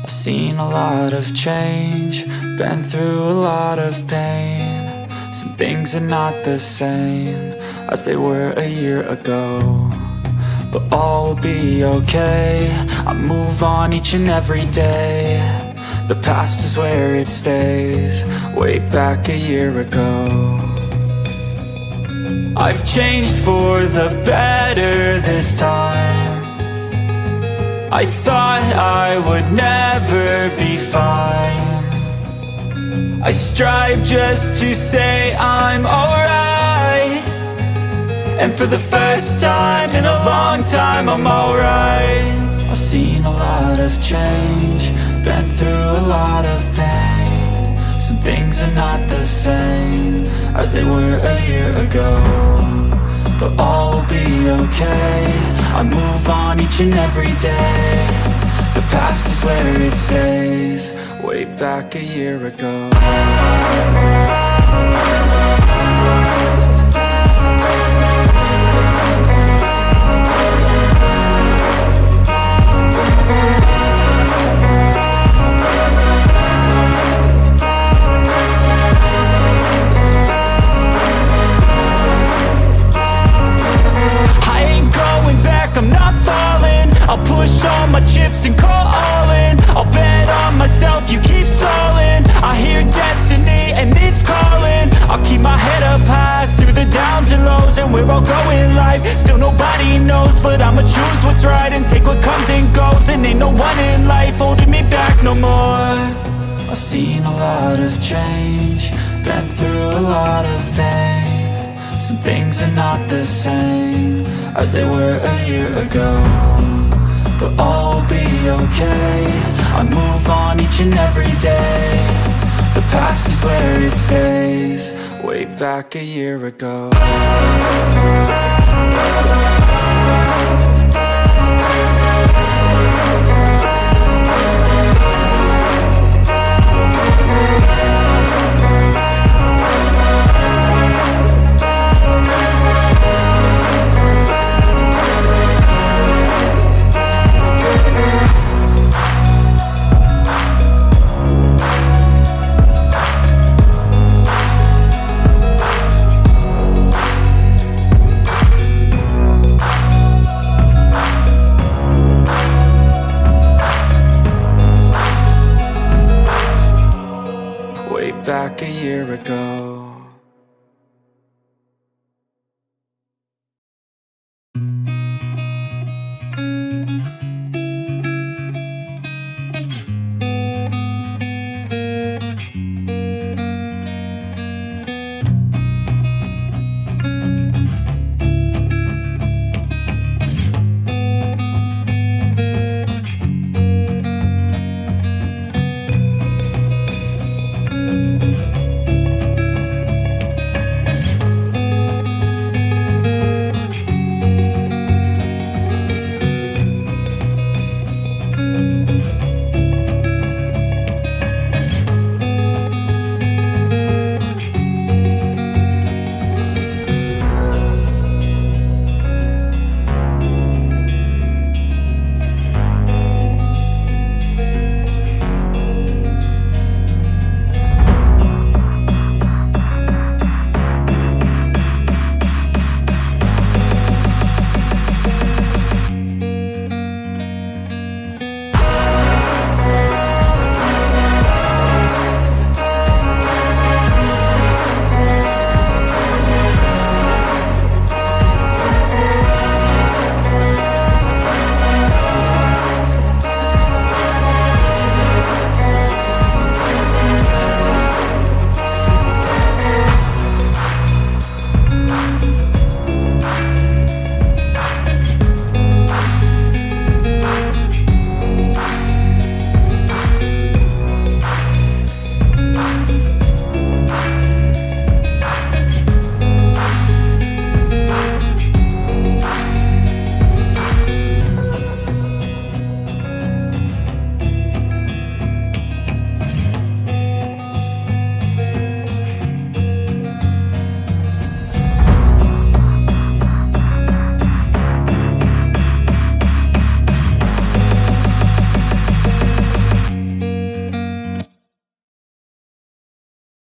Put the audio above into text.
I've seen a lot of change, been through a lot of pain. Some things are not the same as they were a year ago, but all will be okay. I move on each and every day. The past is where it stays, way back a year ago. I've changed for the better this time. I thought I would never be fine. I strive just to say I'm alright, and for the first time in a long time I'm alright. I've seen a lot of change, been through a lot of pain. Some things are not the same as they were a year ago, but all will be okay. I move on each and every day. The past is where it stays, way back a year ago. I'm not falling, I'll push all my chips and call all in. I'll bet on myself, you keep stalling. I hear destiny and it's calling. I'll keep my head up high through the downs and lows, and we're all going live. Still nobody knows, but I'ma choose what's right and take what comes and goes. And ain't no one in life holding me back no more. I've seen a lot of change, been through a lot of pain. Some things are not the same as they were a year ago, but all will be okay. I move on each and every day. The past is where it stays, way back a year ago. Back a year ago.